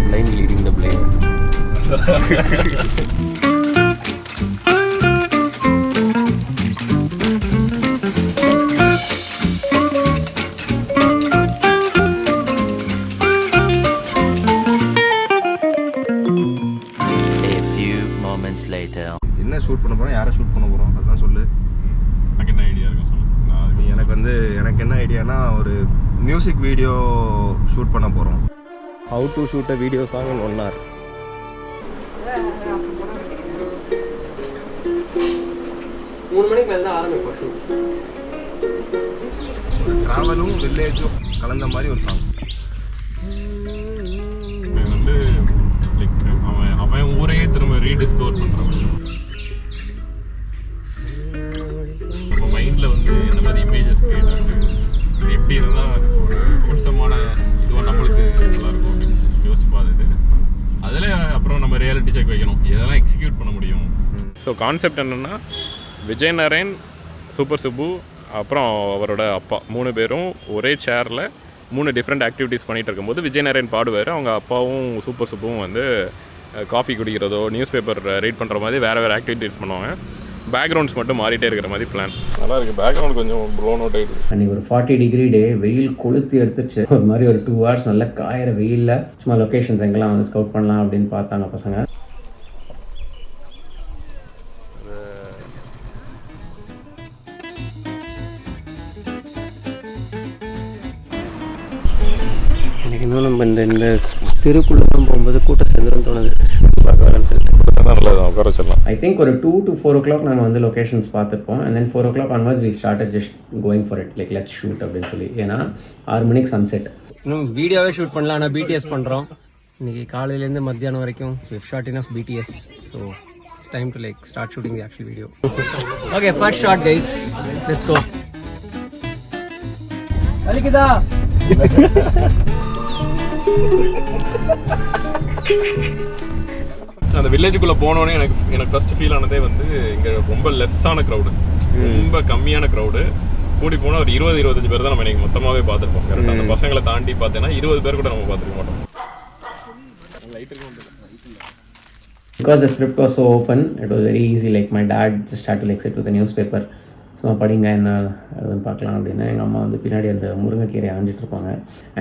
Blind leading the blind. என்ன shoot பண்ண போகிறோம், யாரை ஷூட் பண்ண போகிறோம் அதுதான் சொல்லு. எனக்கு என்ன ஐடியா இருக்கும் சொல்லு. எனக்கு என்ன ஐடியானா ஒரு மியூசிக் வீடியோ ஷூட் பண்ண போகிறோம். How to shoot a video song in 1 hour. மணிக்கு மேலே தான் ஆரம்பிப்போம் ஷூட். ஒரு ட்ராவலும் வில்லேஜும் கலந்த மாதிரி ஒரு சாங். இது வந்து லைக் அவன் ஊரையே திரும்ப ரீடிஸ்கவர் பண்ணுறான். நம்ம மைண்டில் வந்து இந்த மாதிரி இமேஜஸ் கிரியேட் ஆகுது. இது எப்படி இருந்தால் ஒரு ஹோல்சமான இதுவாக நம்மளுக்கு நல்லாயிருக்கும் அப்படின்னு யோசிச்சு பார்த்துட்டு அதில் அப்புறம் நம்ம ரியாலிட்டி செக் வைக்கணும், இதெல்லாம் எக்ஸிக்யூட் பண்ண முடியும். ஸோ கான்செப்ட் என்னென்னா விஜய் நரேன், சூப்பர் சுப்பு, அப்புறம் அவரோட அப்பா 3 பேரும் ஒரே சேரில் 3 டிஃப்ரெண்ட் ஆக்டிவிட்டீஸ் பண்ணிகிட்டு இருக்கும்போது விஜய் நரேன் பாடுவார். அவங்க அப்பாவும் சூப்பர் சுப்புவும் வந்து காஃபி குடிக்கிறதோ நியூஸ் பேப்பர் ரீட் பண்ணுற மாதிரி வேறு ஆக்டிவிட்டீஸ் பண்ணுவாங்க. பேக்ரவுண்ட்ஸ் மட்டும் மாறிட்டே இருக்கிற மாதிரி பிளான். நல்லா இருக்குது. பேக்ரவுண்ட் கொஞ்சம் ப்ளோன் அவுட் ஆகிடுது. அன்றைக்கி ஒரு 40 டிகிரி டே, வெயில் கொளுத்து எடுத்துச்சு. ஒரு மாதிரி ஒரு 2 hours நல்லா காயிற வெயிலில் சும்மா லொக்கேஷன்ஸ் எங்கெல்லாம் வந்து ஸ்கவுட் பண்ணலாம் அப்படின்னு பார்த்தாங்க பசங்க. எனக்கு இன்னும் நம்ம இந்த திருக்குள்ளெல்லாம் போகும்போது கூட்டம் சேர்ந்துடும் தோணுது. பார்க்க வரேன்னு சொல்லிட்டு உட்கார வச்சிடலாம். ஐ திங்க் ஒரு 2 to 4 o'clock நாங்கள் வந்து லொக்கேஷன்ஸ் பார்த்துருப்போம். And then 4 o'clock onwards we started just going for it, like let's shoot அப்படின்னு சொல்லி. ஏன்னா 6 மணிக்கு சன்செட். இன்னும் வீடியோவே ஷூட் பண்ணலாம். ஆனால் பிடிஎஸ் பண்ணுறோம் இன்னைக்கு காலையிலேருந்து மத்தியானம் வரைக்கும். we've shot enough BTS, so it's time to like start shooting the actual video. Okay, first shot guys, let's go. அலிகிதா அந்த வில்லேஜுக்குள்ளே போனோடனே எனக்கு ஃபஸ்ட்டு ஃபீல் ஆனதே வந்து இங்கே ரொம்ப லெஸ்ஸான க்ரௌடு, ரொம்ப கம்மியான க்ரௌடு. கூடி போனால் ஒரு 20-25 பேர் தான் நம்ம இன்றைக்கி மொத்தமாகவே பார்த்துருப்போம். கரெக்டாக அந்த பசங்களை தாண்டி பார்த்தேன்னா 20 பேர் கூட நம்ம பார்த்துருக்க மாட்டோம். Because the script was so open, it was very easy. Like my dad just had to like sit with the newspaper. சும்மா படிங்க என்ன அதுன்னு பார்க்கலாம் அப்படின்னு. எங்கள் அம்மா வந்து பின்னாடி அந்த முருங்கைக்கீரை ஆஞ்சிட்டு இருப்பாங்க.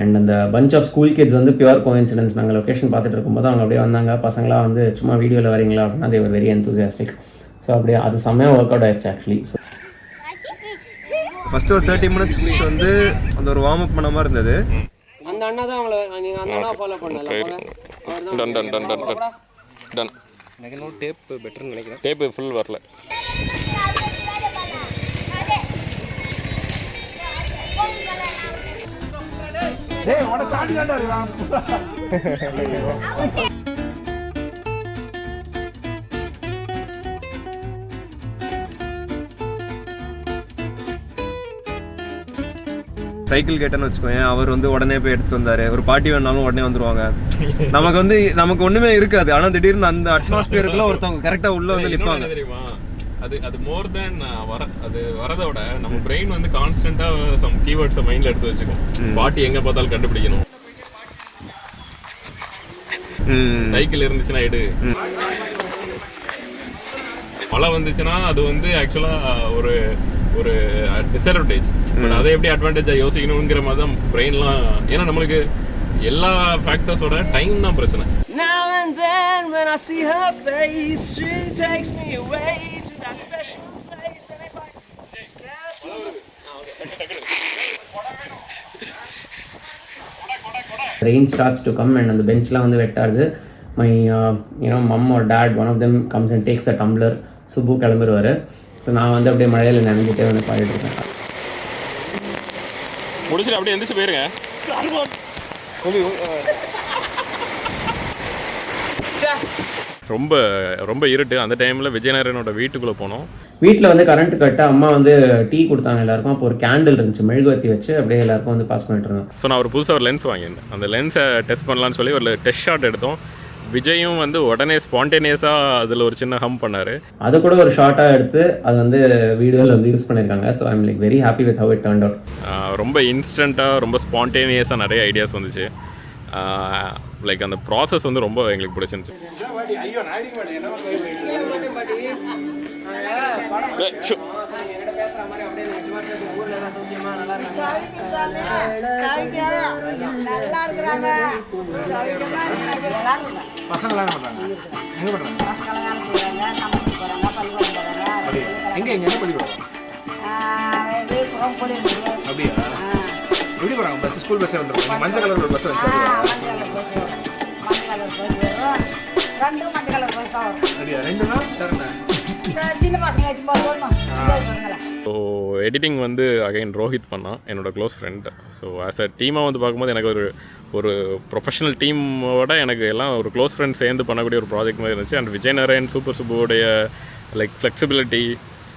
அண்ட் அந்த பஞ்ச் ஆஃப் ஸ்கூல் கிட்ஸ் வந்து பியூர் கோஇன்சிடென்ஸ். நாங்கள் லொக்கேஷன் பார்த்துட்டு இருக்கும்போது அவங்க அப்படியே வந்தாங்க. பசங்களாம் வந்து சும்மா வீடியோவில் வரீங்களா அப்படின்னா they were very enthusiastic. So அப்படியே அது செம்மையாக ஒர்க் அவுட் ஆயிடுச்சு ஆக்சுவலி. ஸோ ஃபஸ்ட்டு ஒரு 30 minutes வந்து அந்த ஒரு வார்ம் அப் பண்ண மாதிரி இருந்தது. அந்த அண்ணா தான் அவங்கள நீங்கள் அந்த அண்ணா ஃபாலோ பண்ணல. Done done done done done. எனக்கு இன்னும் டேப் பெட்டர்னு நினைக்கிறேன். டேப்பு ஃபுல் வரல. சைக்கிள் கேட்டேன்னு வச்சுக்கோங்க, அவர் வந்து உடனே போய் எடுத்துட்டு வந்தாரு. ஒரு பாட்டி வேணாலும் உடனே வந்துருவாங்க. நமக்கு ஒண்ணுமே இருக்காது. ஆனா திடீர்னு அந்த அட்மாஸ்பியருக்குள்ள ஒருத்தவங்க கரெக்டா உள்ள வந்து நிப்பாங்க. தெரியுமா, அது மோர் தென் அது வரதை விட நம்ம பிரெயின் வந்து கான்ஸ்டன்டா சம் கீவேர்ட்ஸை மைண்ட்ல எடுத்து வச்சுக்கும். பாட்டி எங்க பார்த்தாலும் கண்டுபிடிக்கணும். சைக்கிள் இருந்துச்சுன்னா எடு, மழை வந்துச்சுன்னா அது வந்து ஆக்சுவலா ஒரு ஒரு டிஸ்அட்வான்டேஜ். பட் அதை எப்படி அட்வான்டேஜா யோசிக்கணுங்கிற மாதிரி தான் பிரெயின்லாம். ஏன்னா நம்மளுக்கு எல்லா ஃபேக்டர்ஸோட டைம் தான் பிரச்சனை. Now and then when I see her face, she takes me away to that special place, and if I scared to rain starts to come and அந்த பெஞ்ச்லாம் வந்து வெட்டாது. My mom or dad, one of them comes and takes the tumbler. Subbu கிளம்புருவார். So நான் வந்து அப்படியே மழையில் நினைஞ்சிட்டே வந்து பாடிட்டு இருக்கேன். முடிச்சுட்டு அப்படியே எந்திரிச்சு போயிருங்க. ரொம்ப ரொம்ப இருட்டு. அந்த டைமில் விஜயநகரனோட வீட்டுக்குள்ளே போனோம். வீட்டில் வந்து கரண்ட் கட்டு. அம்மா வந்து டீ கொடுத்தாங்க எல்லாருக்கும். அப்போ ஒரு கேண்டில் இருந்துச்சு, மெழுகுவத்தி வச்சு அப்படியே எல்லாருக்கும் வந்து பாஸ் பண்ணிட்டு இருந்தோம். ஸோ நான் ஒரு புதுசாக ஒரு லென்ஸ் வாங்கியிருந்தேன். அந்த லென்ஸை டெஸ்ட் பண்ணலான்னு சொல்லி ஒரு டெஸ்ட் ஷாட் எடுத்தோம். விஜயும் வந்து உடனே ஸ்பான்டேனியஸாக அதில் ஒரு சின்ன ஹம் பண்ணார். அதை கூட ஒரு ஷார்ட்டாக எடுத்து அது வந்து வீடியோவில் வந்து யூஸ் பண்ணியிருக்காங்க. So I'm like very happy with how it turned out. ரொம்ப இன்ஸ்டண்ட்டாக ரொம்ப ஸ்பான்டேனியஸாக நிறைய ஐடியாஸ் வந்துச்சு. லைக் அந்த ப்ராசஸ் வந்து ரொம்ப எங்களுக்கு பிடிச்சிருந்துச்சு. எங்க என்ன பள்ளிக்கூடம்? அப்படியா? எப்படி போறாங்க? பஸ் ஸ்கூல் பஸ்ஸே வந்துரும். மஞ்சள் கலர் ஒரு பஸ் வந்து அப்படியா? ரெண்டுனா தரேன். ஸோ எடிட்டிங் வந்து அகைன் ரோஹித் பண்ணான், என்னோடய close friend. So as a டீமாக வந்து பார்க்கும்போது எனக்கு ஒரு ப்ரொஃபஷனல் டீமோட எனக்கு எல்லாம் ஒரு க்ளோஸ் ஃப்ரெண்ட் சேர்ந்து பண்ணக்கூடிய ஒரு ப்ராஜெக்ட் மாதிரி இருந்துச்சு. அண்ட் விஜய் நாராயண் சூப்பர் சுப்புடைய லைக் ஃப்ளெக்சிபிலிட்டி,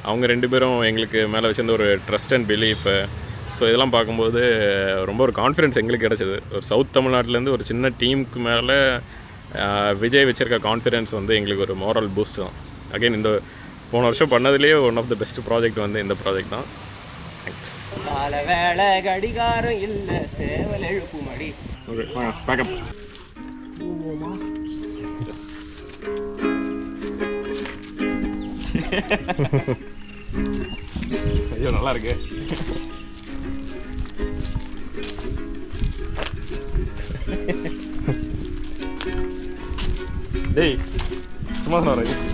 அவங்க 2 பேரும் எங்களுக்கு மேலே வச்சிருந்த ஒரு ட்ரஸ்ட் அண்ட் பிலீஃபு. ஸோ இதெல்லாம் பார்க்கும்போது ரொம்ப ஒரு கான்ஃபிடென்ஸ் எங்களுக்கு கிடச்சிது. ஒரு சவுத் தமிழ்நாட்டிலேருந்து ஒரு சின்ன டீமுக்கு மேலே விஜய் வச்சிருக்க கான்ஃபிடென்ஸ் வந்து எங்களுக்கு ஒரு மோரல் பூஸ்ட் தான். அகைன் இந்த போன வருஷம் பண்ணதுலேயே one of the best project வந்து இந்த ப்ராஜெக்ட் தான். தேங்க்ஸ். கால வேலை கடிகாரம் இல்லை, சேவல் எழுப்புமடி. ஓகே, வாங்க பேக்கப். ஐயோ நல்லா இருக்கு. டேய் சும்மா சொல்கிறேன்.